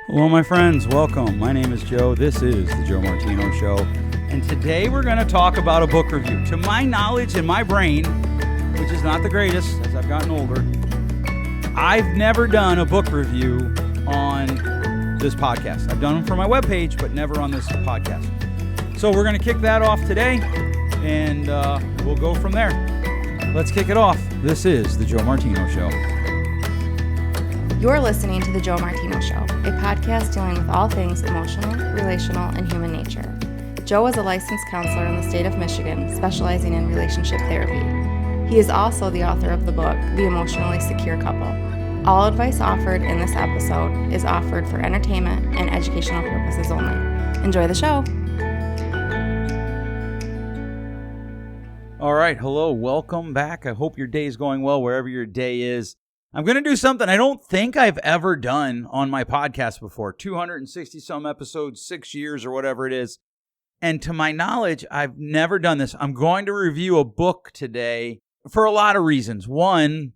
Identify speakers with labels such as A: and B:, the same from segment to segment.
A: Hello, my friends. Welcome. My name is Joe. This is the Joe Martino Show. And today we're going to talk about a book review. To my knowledge and my brain, which is not the greatest as I've gotten older, I've never done a book review on this podcast. I've done them for my webpage, but never on this podcast. So we're going to kick that off today, and we'll go from there. Let's kick it off. This is the Joe Martino Show.
B: You're listening to The Joe Martino Show, a podcast dealing with all things emotional, relational, and human nature. Joe is a licensed counselor in the state of Michigan, specializing in relationship therapy. He is also the author of the book, The Emotionally Secure Couple. All advice offered in this episode is offered for entertainment and educational purposes only. Enjoy the show.
A: All right. Hello. Welcome back. I hope your day is going well wherever your day is. I'm going to do something I don't think I've ever done on my podcast before. 260 some episodes, 6 years or whatever it is. And to my knowledge, I've never done this. I'm going to review a book today for a lot of reasons. One,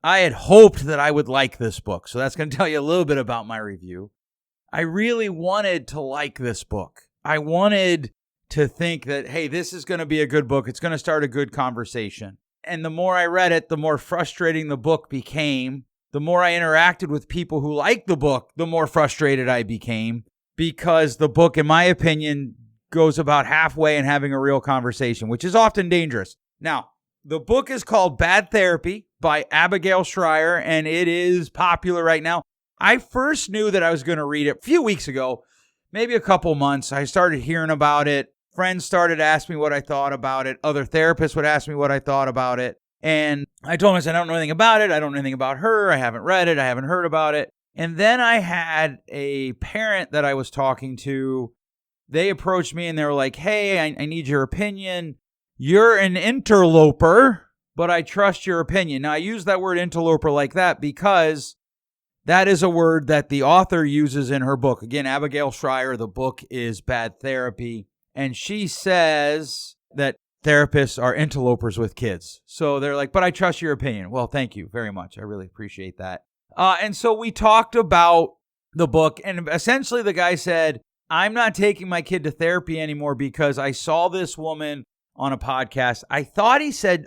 A: I had hoped that I would like this book. So that's going to tell you a little bit about my review. I really wanted to like this book. I wanted to think that, hey, this is going to be a good book. It's going to start a good conversation. And the more I read it, the more frustrating the book became. The more I interacted with people who liked the book, the more frustrated I became, because the book, in my opinion, goes about halfway in having a real conversation, which is often dangerous. Now, the book is called Bad Therapy by Abigail Shrier, and it is popular right now. I first knew that I was going to read it a few weeks ago, maybe a couple months. I started hearing about it. Friends started asking me what I thought about it. Other therapists would ask me what I thought about it. And I told them, I said, I don't know anything about it. I don't know anything about her. I haven't read it. I haven't heard about it. And then I had a parent that I was talking to. They approached me and they were like, hey, I need your opinion. You're an interloper, but I trust your opinion. Now, I use that word interloper like that because that is a word that the author uses in her book. Again, Abigail Shrier, the book is Bad Therapy. And she says that therapists are interlopers with kids. So they're like, but I trust your opinion. Well, thank you very much. I really appreciate that. And so we talked about the book. And essentially the guy said, I'm not taking my kid to therapy anymore because I saw this woman on a podcast. I thought he said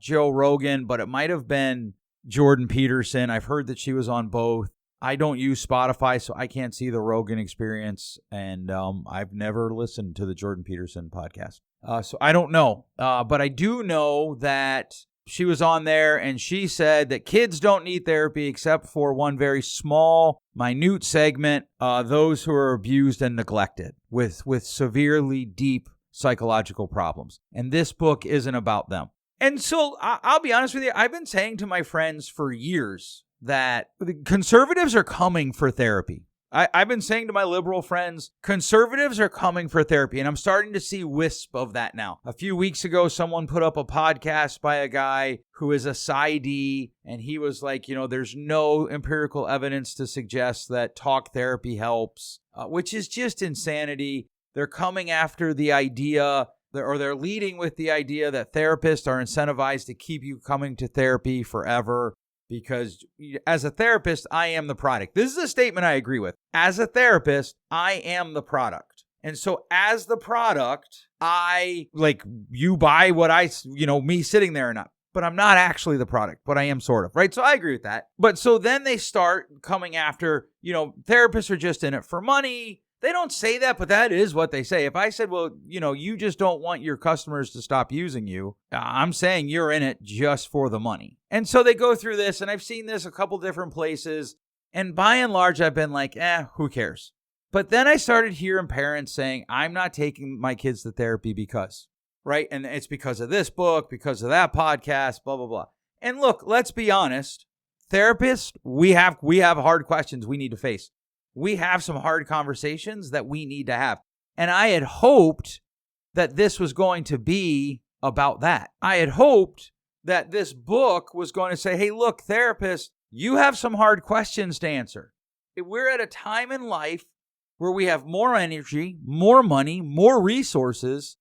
A: Joe Rogan, but it might have been Jordan Peterson. I've heard that she was on both. I don't use Spotify, so I can't see the Rogan Experience, and I've never listened to the Jordan Peterson podcast. So I don't know, but I do know that she was on there, and she said that kids don't need therapy except for one very small, minute segment, those who are abused and neglected with severely deep psychological problems. And this book isn't about them. And so I'll be honest with you, I've been saying to my friends for years that the conservatives are coming for therapy. I've been saying to my liberal friends, conservatives are coming for therapy, and I'm starting to see wisp of that now. A few weeks ago, someone put up a podcast by a guy who is a PsyD, and he was like, there's no empirical evidence to suggest that talk therapy helps, which is just insanity. They're coming after the idea, or they're leading with the idea that therapists are incentivized to keep you coming to therapy forever. Because as a therapist, I am the product. This is a statement I agree with. As a therapist, I am the product. And so as the product, you buy what me sitting there or not. But I'm not actually the product, but I am sort of, right? So I agree with that. But so then they start coming after, therapists are just in it for money. They don't say that, but that is what they say. If I said, well, you just don't want your customers to stop using you, I'm saying you're in it just for the money. And so they go through this, and I've seen this a couple different places. And by and large, I've been like, who cares? But then I started hearing parents saying, I'm not taking my kids to therapy because, right? And it's because of this book, because of that podcast, blah, blah, blah. And look, let's be honest. Therapists, we have hard questions we need to face. We have some hard conversations that we need to have. And I had hoped that this was going to be about that. I had hoped that this book was going to say, hey, look, therapists, you have some hard questions to answer. We're at a time in life where we have more energy, more money, more resources,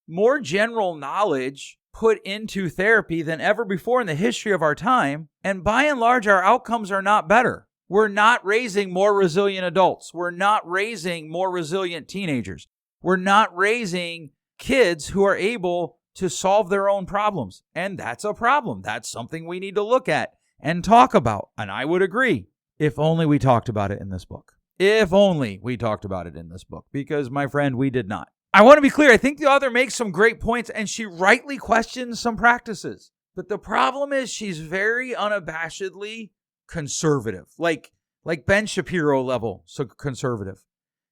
A: more general knowledge put into therapy than ever before in the history of our time. And by and large, our outcomes are not better. We're not raising more resilient adults. We're not raising more resilient teenagers. We're not raising kids who are able to solve their own problems. And that's a problem. That's something we need to look at and talk about. And I would agree, if only we talked about it in this book. If only we talked about it in this book. Because, my friend, we did not. I want to be clear. I think the author makes some great points, and she rightly questions some practices. But the problem is she's very unabashedly conservative, like Ben Shapiro level, so conservative.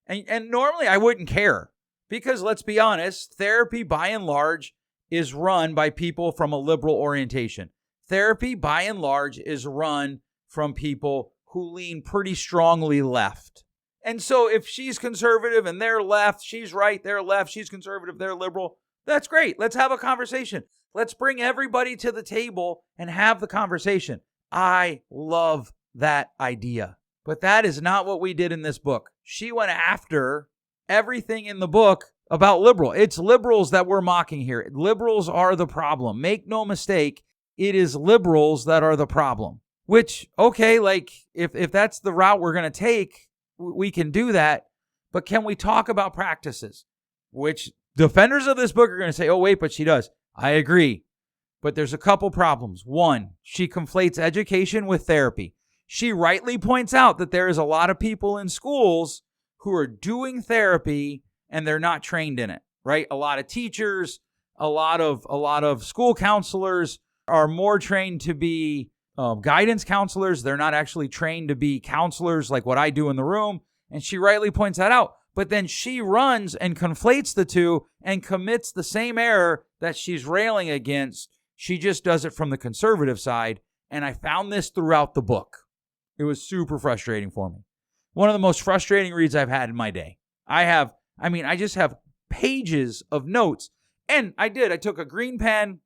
A: And normally I wouldn't care, because let's be honest, therapy by and large is run by people from a liberal orientation. Therapy by and large is run from people who lean pretty strongly left. And so if she's conservative and they're left, she's right, they're left, she's conservative, they're liberal, that's great. Let's have a conversation. Let's bring everybody to the table and have the conversation. I love that idea. But that is not what we did in this book. She went after everything in the book about liberal. It's liberals that we're mocking here. Liberals are the problem. Make no mistake, it is liberals that are the problem. Which, okay, like if that's the route we're going to take, we can do that. But can we talk about practices? Which defenders of this book are going to say, oh, wait, but she does. I agree. But there's a couple problems. One, she conflates education with therapy. She rightly points out that there is a lot of people in schools who are doing therapy and they're not trained in it, right? A lot of teachers, a lot of school counselors are more trained to be guidance counselors. They're not actually trained to be counselors like what I do in the room. And she rightly points that out. But then she runs and conflates the two and commits the same error that she's railing against. She just does it from the conservative side. And I found this throughout the book. It was super frustrating for me. One of the most frustrating reads I've had in my day. I just have pages of notes. And I took a green pen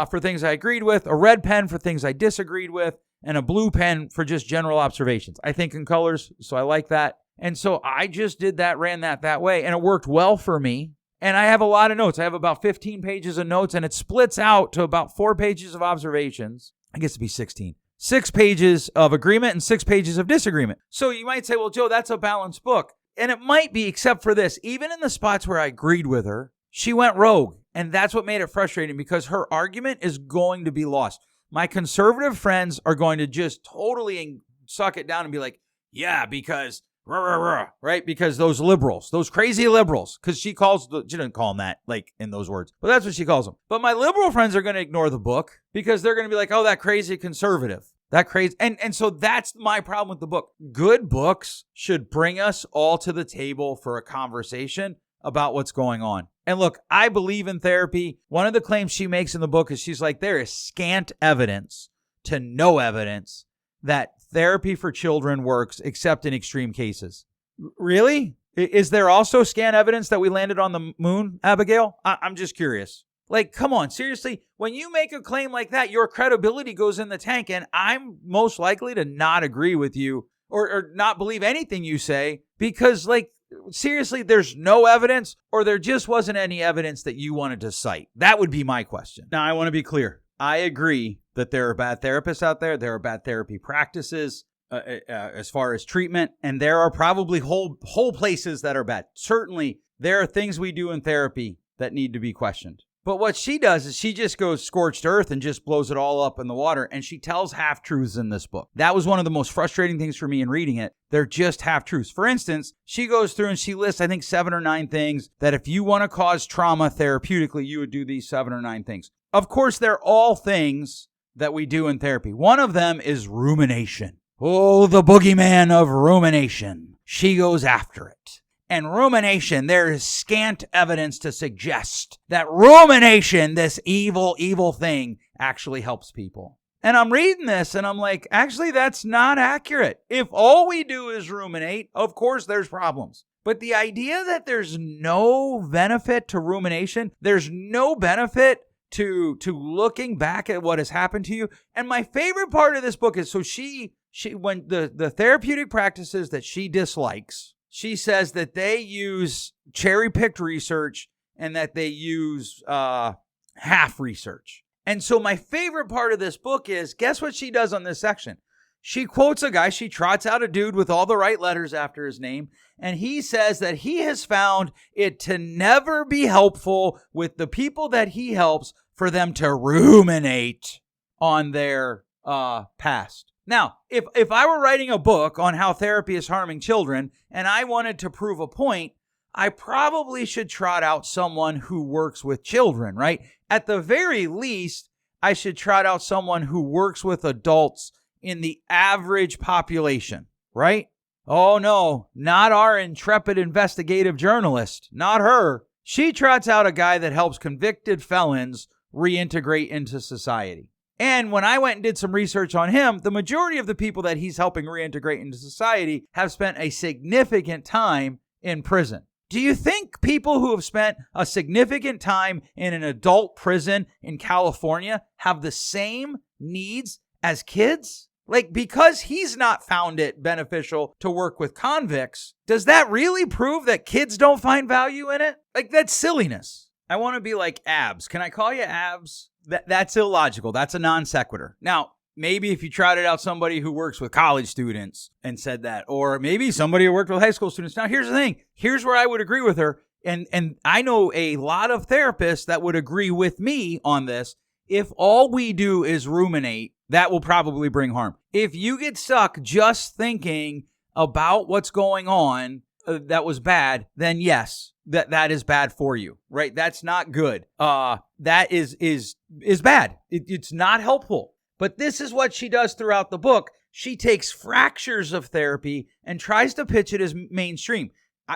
A: for things I agreed with, a red pen for things I disagreed with, and a blue pen for just general observations. I think in colors, so I like that. And so I just did that, ran that way, and it worked well for me. And I have a lot of notes. I have about 15 pages of notes, and it splits out to about 4 pages of observations. I guess it'd be 16. 6 pages of agreement and 6 pages of disagreement. So you might say, well, Joe, that's a balanced book. And it might be, except for this. Even in the spots where I agreed with her, she went rogue. And that's what made it frustrating, because her argument is going to be lost. My conservative friends are going to just totally suck it down and be like, yeah, because, right? Because those liberals, those crazy liberals, because she didn't call them that, like, in those words, but that's what she calls them. But my liberal friends are going to ignore the book because they're going to be like, oh, that crazy conservative. That crazy. And so that's my problem with the book. Good books should bring us all to the table for a conversation about what's going on. And look, I believe in therapy. One of the claims she makes in the book is she's like, there is scant evidence to no evidence that therapy for children works except in extreme cases. Really? Is there also scant evidence that we landed on the moon, Abigail? I'm just curious. Like, come on, seriously, when you make a claim like that, your credibility goes in the tank, and I'm most likely to not agree with you or not believe anything you say because, like, seriously, there's no evidence, or there just wasn't any evidence that you wanted to cite. That would be my question. Now, I want to be clear. I agree that there are bad therapists out there. There are bad therapy practices as far as treatment, and there are probably whole places that are bad. Certainly, there are things we do in therapy that need to be questioned. But what she does is she just goes scorched earth and just blows it all up in the water. And she tells half-truths in this book. That was one of the most frustrating things for me in reading it. They're just half-truths. For instance, she goes through and she lists, I think, 7 or 9 things that if you want to cause trauma therapeutically, you would do these 7 or 9 things. Of course, they're all things that we do in therapy. One of them is rumination. Oh, the boogeyman of rumination. She goes after it. And rumination, there is scant evidence to suggest that rumination, this evil, evil thing, actually helps people. And I'm reading this and I'm like, actually, that's not accurate. If all we do is ruminate, of course, there's problems. But the idea that there's no benefit to rumination, there's no benefit to looking back at what has happened to you. And my favorite part of this book is, so she when the therapeutic practices that she dislikes, she says that they use cherry-picked research and that they use half research. And so my favorite part of this book is, guess what she does on this section? she quotes a guy. She trots out a dude with all the right letters after his name. And he says that he has found it to never be helpful with the people that he helps for them to ruminate on their past. Now, if I were writing a book on how therapy is harming children and I wanted to prove a point, I probably should trot out someone who works with children, right? At the very least, I should trot out someone who works with adults in the average population, right? Oh no, not our intrepid investigative journalist, not her. She trots out a guy that helps convicted felons reintegrate into society. And when I went and did some research on him, the majority of the people that he's helping reintegrate into society have spent a significant time in prison. Do you think people who have spent a significant time in an adult prison in California have the same needs as kids? Like, because he's not found it beneficial to work with convicts, does that really prove that kids don't find value in it? Like, that's silliness. I want to be like Abs. Can I call you Abs? That's illogical. That's a non sequitur. Now, maybe if you trotted out somebody who works with college students and said that, or maybe somebody who worked with high school students. Now, here's the thing. Here's where I would agree with her. And I know a lot of therapists that would agree with me on this. If all we do is ruminate, that will probably bring harm. If you get stuck just thinking about what's going on that was bad, then yes, that is bad for you, right? That's not good. That is bad. It's not helpful. But this is what she does throughout the book. She takes fractures of therapy and tries to pitch it as mainstream.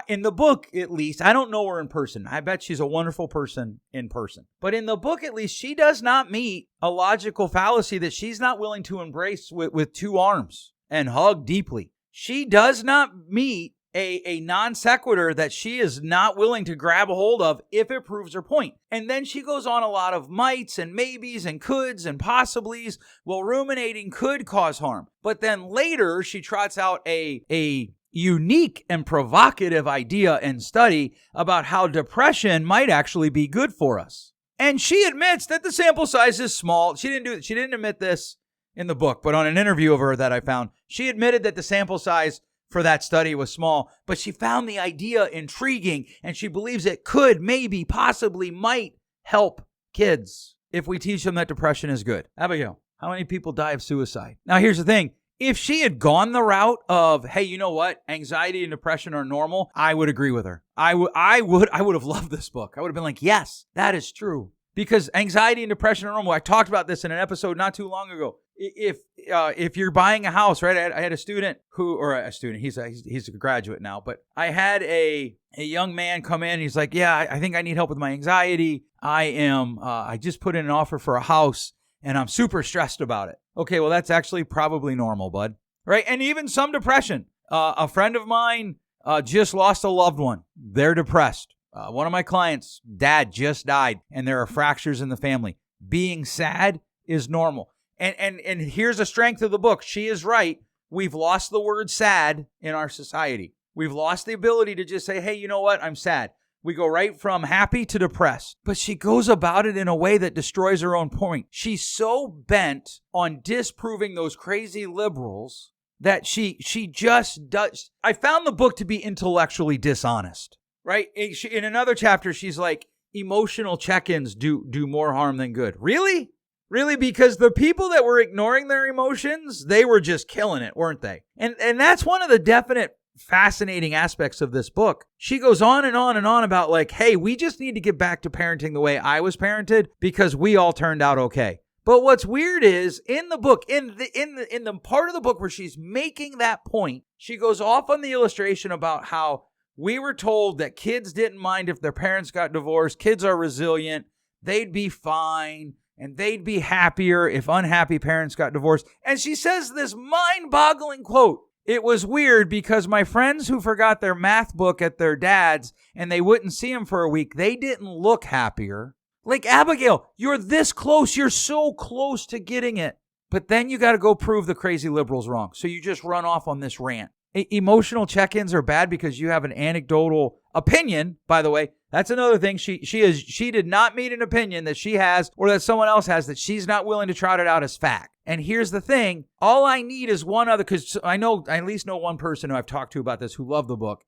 A: In the book, at least, I don't know her in person. I bet she's a wonderful person in person. But in the book, at least, she does not meet a logical fallacy that she's not willing to embrace with two arms and hug deeply. She does not meet a non sequitur that she is not willing to grab a hold of if it proves her point. And then she goes on a lot of mights and maybes and coulds and possiblies. Well, ruminating could cause harm. But then later, she trots out a unique and provocative idea and study about how depression might actually be good for us. And she admits that the sample size is small. She didn't admit this in the book, but on an interview of her that I found, she admitted that the sample size for that study was small, but she found the idea intriguing and she believes it could, maybe, possibly, might help kids if we teach them that depression is good. Abigail, how many people die of suicide? Now, here's the thing. If she had gone the route of, hey, you know what? Anxiety and depression are normal, I would agree with her. I would have loved this book. I would have been like, yes, that is true. Because anxiety and depression are normal. I talked about this in an episode not too long ago. If you're buying a house, right? I had a student he's a graduate now, but I had a young man come in. He's like, yeah, I think I need help with my anxiety. I just put in an offer for a house and I'm super stressed about it. Okay, well, that's actually probably normal, bud. Right? And even some depression. A friend of mine just lost a loved one. They're depressed. One of my clients' dad just died, and there are fractures in the family. Being sad is normal. And here's the strength of the book. She is right. We've lost the word sad in our society. We've lost the ability to just say, hey, you know what? I'm sad. We go right from happy to depressed. But she goes about it in a way that destroys her own point. She's so bent on disproving those crazy liberals that she just does. I found the book to be intellectually dishonest, right? In another chapter, she's like, emotional check-ins do more harm than good. Really? Really? Because the people that were ignoring their emotions, they were just killing it, weren't they? And that's one of the definite fascinating aspects of this book. She goes on and on and on about like, hey, we just need to get back to parenting the way I was parented because we all turned out okay. But what's weird is in the book, in the part of the book where she's making that point, she goes off on the illustration about how we were told that kids didn't mind if their parents got divorced. Kids are resilient. They'd be fine. And they'd be happier if unhappy parents got divorced. And she says this mind-boggling quote. It was weird because my friends who forgot their math book at their dad's and they wouldn't see him for a week, they didn't look happier. Like, Abigail, you're this close. You're so close to getting it. But then you got to go prove the crazy liberals wrong. So you just run off on this rant. Emotional check-ins are bad because you have an anecdotal opinion, by the way, That's another thing. She did not meet an opinion that she has or that someone else has that she's not willing to trot it out as fact. And here's the thing. All I need is one other, because I at least know one person who I've talked to about this who loved the book.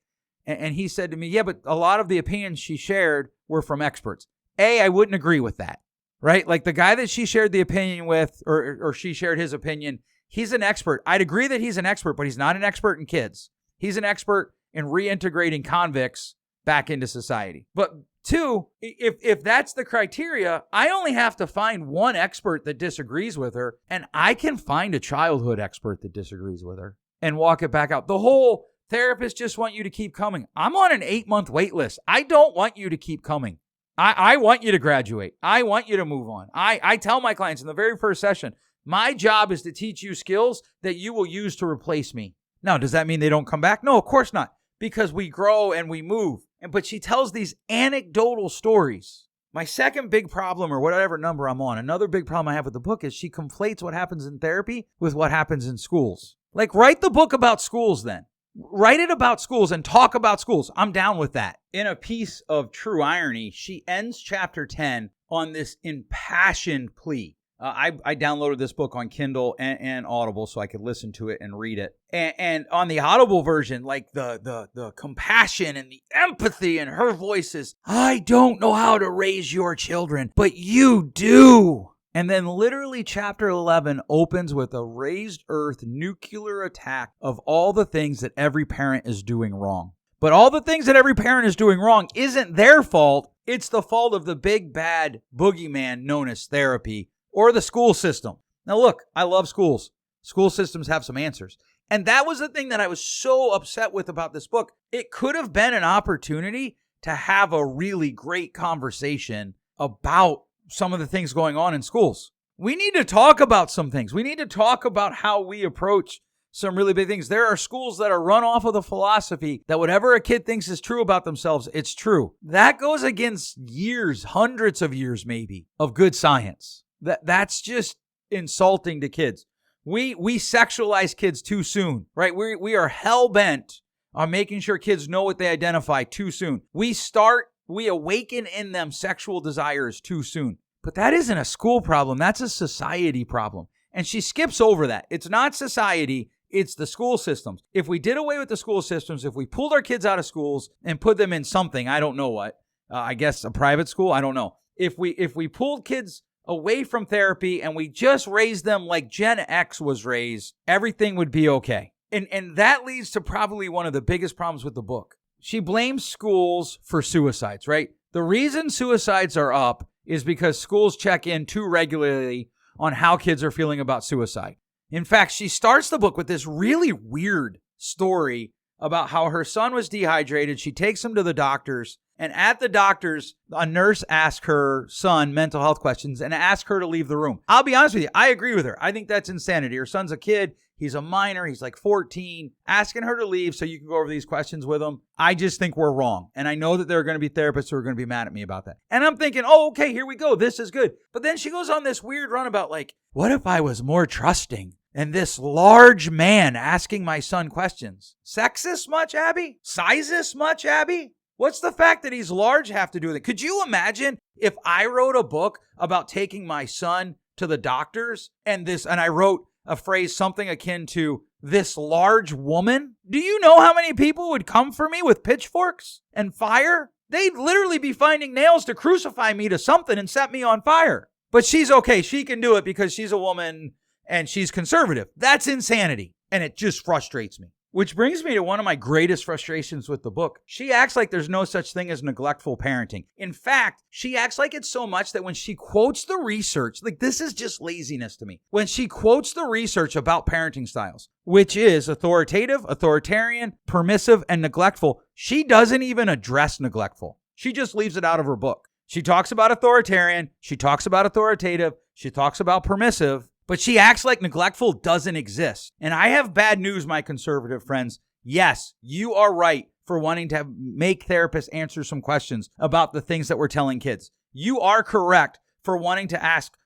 A: And he said to me, yeah, but a lot of the opinions she shared were from experts. I wouldn't agree with that, right? Like the guy that she shared the opinion with, or she shared his opinion, he's an expert. I'd agree that he's an expert, but he's not an expert in kids. He's an expert in reintegrating convicts back into society. But two, if that's the criteria, I only have to find one expert that disagrees with her, and I can find a childhood expert that disagrees with her and walk it back out. The whole therapists just want you to keep coming. I'm on an 8-month wait list. I don't want you to keep coming. I want you to graduate. I want you to move on. I tell my clients in the very first session, my job is to teach you skills that you will use to replace me. Now, does that mean they don't come back? No, of course not, because we grow and we move. But she tells these anecdotal stories. My second big problem, or whatever number I'm on, another big problem I have with the book is she conflates what happens in therapy with what happens in schools. Like, write the book about schools then. Write it about schools and talk about schools. I'm down with that. In a piece of true irony, she ends chapter 10 on this impassioned plea. I downloaded this book on Kindle and Audible so I could listen to it and read it. And on the Audible version, like the compassion and the empathy in her voice is, I don't know how to raise your children, but you do. And then literally chapter 11 opens with a raised earth nuclear attack of all the things that every parent is doing wrong. But all the things that every parent is doing wrong isn't their fault. It's the fault of the big bad boogeyman known as therapy or the school system. Now look, I love schools. School systems have some answers. And that was the thing that I was so upset with about this book. It could have been an opportunity to have a really great conversation about some of the things going on in schools. We need to talk about some things. We need to talk about how we approach some really big things. There are schools that are run off of the philosophy that whatever a kid thinks is true about themselves, it's true. That goes against years, hundreds of years maybe, of good science. That's just insulting to kids. We sexualize kids too soon, right? We are hell-bent on making sure kids know what they identify too soon. We awaken in them sexual desires too soon. But that isn't a school problem. That's a society problem. And she skips over that. It's not society. It's the school systems. If we did away with the school systems, if we pulled our kids out of schools and put them in something, I don't know what, I guess a private school, I don't know. If we pulled kids away from therapy and we just raised them like Gen X was raised, everything would be okay. And that leads to probably one of the biggest problems with the book. She blames schools for suicides, right? The reason suicides are up is because schools check in too regularly on how kids are feeling about suicide. In fact, she starts the book with this really weird story about how her son was dehydrated. She takes him to the doctors, and at the doctors, a nurse asks her son mental health questions and asks her to leave the room. I'll be honest with you, I agree with her. I think that's insanity. Her son's a kid. He's a minor. He's like 14. Asking her to leave so you can go over these questions with him, I just think we're wrong. And I know that there are going to be therapists who are going to be mad at me about that. And I'm thinking, oh, okay, here we go. This is good. But then she goes on this weird run about like, what if I was more trusting and this large man asking my son questions? Sexist much, Abby? Sizist much, Abby? What's the fact that he's large have to do with it? Could you imagine if I wrote a book about taking my son to the doctors and I wrote a phrase something akin to this large woman? Do you know how many people would come for me with pitchforks and fire? They'd literally be finding nails to crucify me to something and set me on fire. But she's okay. She can do it because she's a woman and she's conservative. That's insanity. And it just frustrates me. Which brings me to one of my greatest frustrations with the book. She acts like there's no such thing as neglectful parenting. In fact, she acts like it's so much that when she quotes the research, like this is just laziness to me. When she quotes the research about parenting styles, which is authoritative, authoritarian, permissive, and neglectful, she doesn't even address neglectful. She just leaves it out of her book. She talks about authoritarian, she talks about authoritative, she talks about permissive, but she acts like neglectful doesn't exist. And I have bad news, my conservative friends. Yes, you are right for wanting to make therapists answer some questions about the things that we're telling kids. You are correct for wanting to ask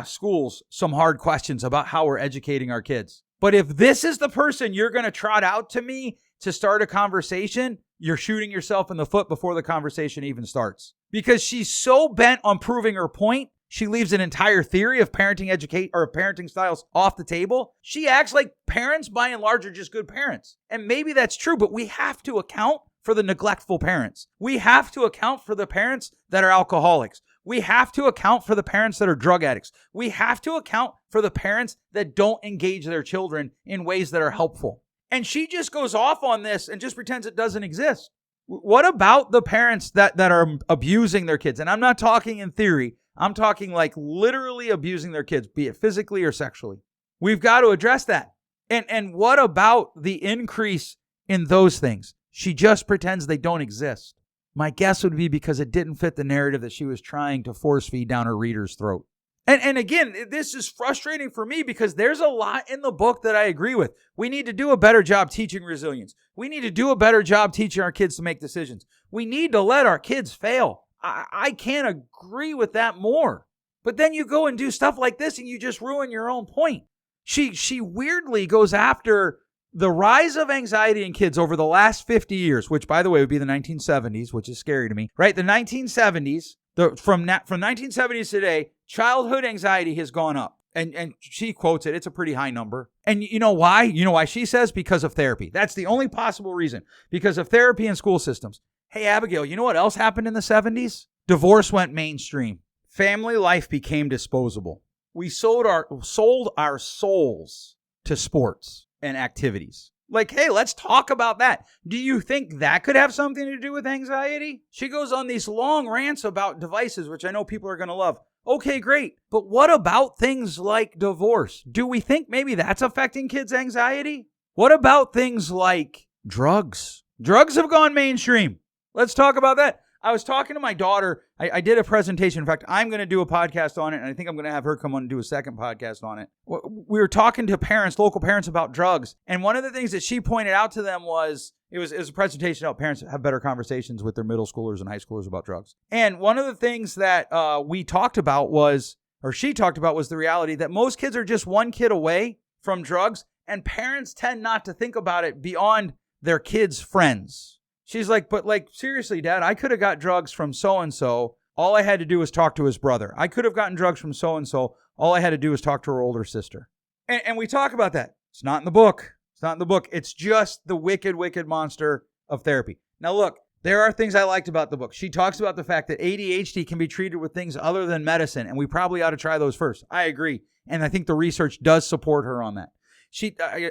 A: schools some hard questions about how we're educating our kids. But if this is the person you're going to trot out to me to start a conversation, you're shooting yourself in the foot before the conversation even starts. Because she's so bent on proving her point, she leaves an entire theory of parenting styles off the table. She acts like parents, by and large, are just good parents. And maybe that's true, but we have to account for the neglectful parents. We have to account for the parents that are alcoholics. We have to account for the parents that are drug addicts. We have to account for the parents that don't engage their children in ways that are helpful. And she just goes off on this and just pretends it doesn't exist. What about the parents that are abusing their kids? And I'm not talking in theory. I'm talking like literally abusing their kids, be it physically or sexually. We've got to address that. And what about the increase in those things? She just pretends they don't exist. My guess would be because it didn't fit the narrative that she was trying to force feed down her reader's throat. And again, this is frustrating for me because there's a lot in the book that I agree with. We need to do a better job teaching resilience. We need to do a better job teaching our kids to make decisions. We need to let our kids fail. I can't agree with that more. But then you go and do stuff like this and you just ruin your own point. She weirdly goes after the rise of anxiety in kids over the last 50 years, which, by the way, would be the 1970s, which is scary to me, right? The 1970s, from 1970s today, childhood anxiety has gone up. And she quotes it. It's a pretty high number. And you know why? You know why she says? Because of therapy. That's the only possible reason. Because of therapy and school systems. Hey, Abigail, you know what else happened in the 70s? Divorce went mainstream. Family life became disposable. We sold our souls to sports and activities. Like, hey, let's talk about that. Do you think that could have something to do with anxiety? She goes on these long rants about devices, which I know people are going to love. Okay, great. But what about things like divorce? Do we think maybe that's affecting kids' anxiety? What about things like drugs? Drugs have gone mainstream. Let's talk about that. I was talking to my daughter. I did a presentation. In fact, I'm going to do a podcast on it, and I think I'm going to have her come on and do a second podcast on it. We were talking to parents, local parents, about drugs, and one of the things that she pointed out to them was, it was a presentation about parents have better conversations with their middle schoolers and high schoolers about drugs. And one of the things that she talked about was the reality that most kids are just one kid away from drugs, and parents tend not to think about it beyond their kids' friends. She's like, but like, seriously, Dad, I could have got drugs from so-and-so. All I had to do was talk to his brother. I could have gotten drugs from so-and-so. All I had to do was talk to her older sister. And we talk about that. It's not in the book. It's not in the book. It's just the wicked, wicked monster of therapy. Now, look, there are things I liked about the book. She talks about the fact that ADHD can be treated with things other than medicine, and we probably ought to try those first. I agree. And I think the research does support her on that.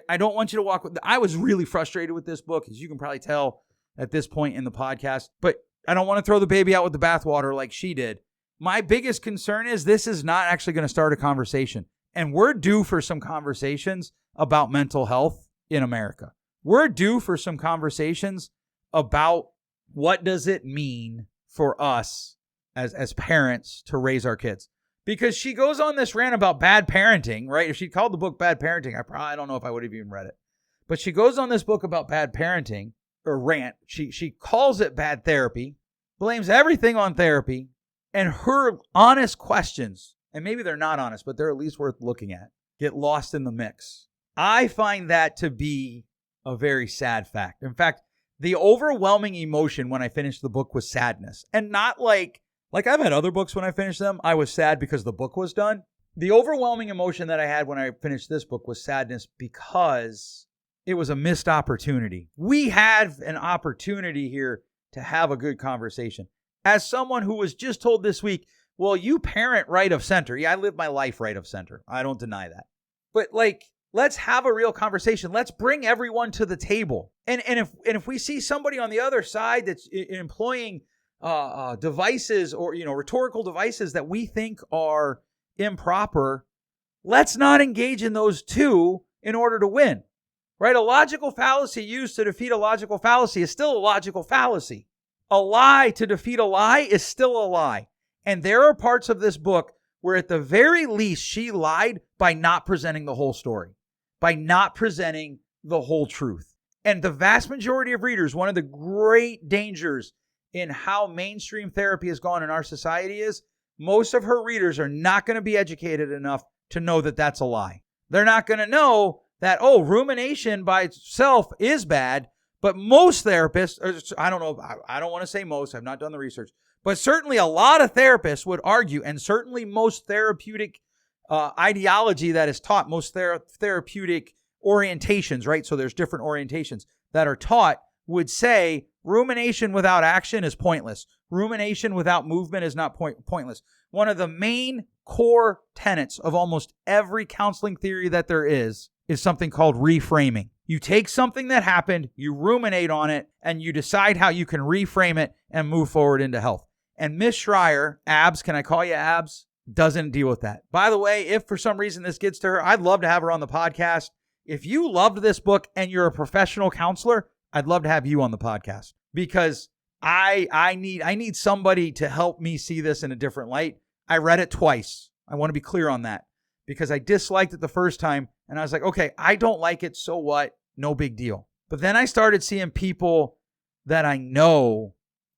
A: I don't want you to walk with... I was really frustrated with this book, as you can probably tell at this point in the podcast, but I don't want to throw the baby out with the bathwater like she did. My biggest concern is this is not actually going to start a conversation, and we're due for some conversations about mental health in America. We're due for some conversations about what does it mean for us as parents to raise our kids. Because she goes on this rant about bad parenting, right? If she called the book Bad Parenting, I don't know if I would have even read it. But she goes on this book about bad parenting, or rant. She calls it bad therapy, blames everything on therapy, and her honest questions, and maybe they're not honest, but they're at least worth looking at, get lost in the mix. I find that to be a very sad fact. In fact, the overwhelming emotion when I finished the book was sadness. And not like I've had other books when I finished them, I was sad because the book was done. The overwhelming emotion that I had when I finished this book was sadness because it was a missed opportunity. We had an opportunity here to have a good conversation. As someone who was just told this week, well, you parent right of center. Yeah, I live my life right of center. I don't deny that. But let's have a real conversation. Let's bring everyone to the table. And if we see somebody on the other side that's employing devices or rhetorical devices that we think are improper, let's not engage in those too in order to win. Right? A logical fallacy used to defeat a logical fallacy is still a logical fallacy. A lie to defeat a lie is still a lie. And there are parts of this book where at the very least she lied by not presenting the whole story, by not presenting the whole truth. And the vast majority of readers, one of the great dangers in how mainstream therapy has gone in our society is most of her readers are not going to be educated enough to know that that's a lie. They're not going to know that, rumination by itself is bad, But most therapists, I don't know, I don't want to say most, I've not done the research, but certainly a lot of therapists would argue, and certainly most therapeutic ideology that is taught, most therapeutic orientations, right? So there's different orientations that are taught would say rumination without action is pointless. Rumination without movement is not pointless. One of the main core tenets of almost every counseling theory that there is something called reframing. You take something that happened, you ruminate on it, and you decide how you can reframe it and move forward into health. And Miss Shrier, Abs, can I call you Abs? Doesn't deal with that. By the way, if for some reason this gets to her, I'd love to have her on the podcast. If you loved this book and you're a professional counselor, I'd love to have you on the podcast, because I need somebody to help me see this in a different light. I read it twice. I want to be clear on that, because I disliked it the first time and I was like, okay, I don't like it. So what? No big deal. But then I started seeing people that I know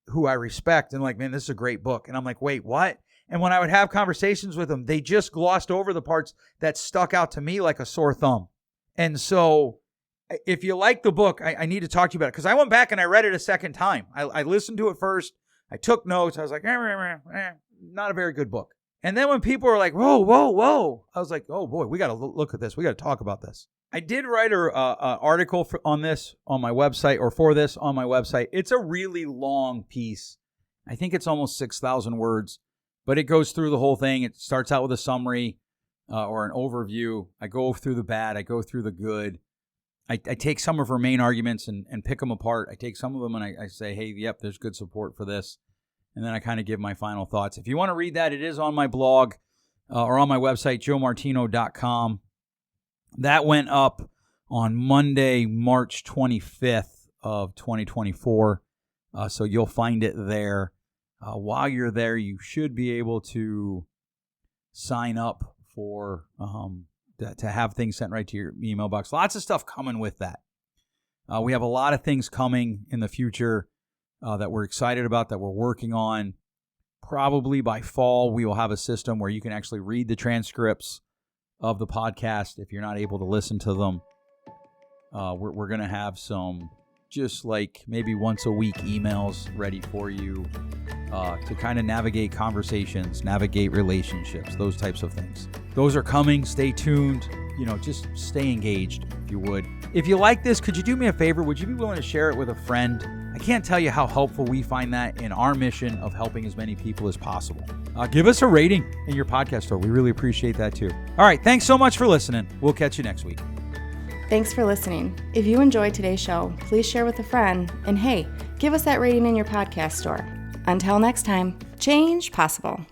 A: who I respect and like, man, this is a great book. And I'm like, wait, what? And when I would have conversations with them, they just glossed over the parts that stuck out to me like a sore thumb. And so if you like the book, I need to talk to you about it, because I went back and I read it a second time. I listened to it first. I took notes. I was like, not a very good book. And then when people were like, whoa, I was like, oh boy, we got to look at this. We got to talk about this. I did write an article on this on my website, or for this on my website. It's a really long piece. I think it's almost 6,000 words, but it goes through the whole thing. It starts out with a summary or an overview. I go through the bad. I go through the good. I take some of her main arguments and pick them apart. I take some of them and I say, hey, yep, there's good support for this. And then I kind of give my final thoughts. If you want to read that, it is on my blog or on my website, joemartino.com. That went up on Monday, March 25th of 2024. So you'll find it there. While you're there, you should be able to sign up for to have things sent right to your email box. Lots of stuff coming with that. We have a lot of things coming in the future that we're excited about, that we're working on. Probably by fall, we will have a system where you can actually read the transcripts of the podcast if you're not able to listen to them. We're going to have some just like maybe once a week emails ready for you to kind of navigate conversations, navigate relationships, those types of things. Those are coming. Stay tuned. Just stay engaged if you would. If you like this, could you do me a favor? Would you be willing to share it with a friend? I can't tell you how helpful we find that in our mission of helping as many people as possible. Give us a rating in your podcast store. We really appreciate that too. All right. Thanks so much for listening. We'll catch you next week.
B: Thanks for listening. If you enjoyed today's show, please share with a friend. And hey, give us that rating in your podcast store. Until next time, change possible.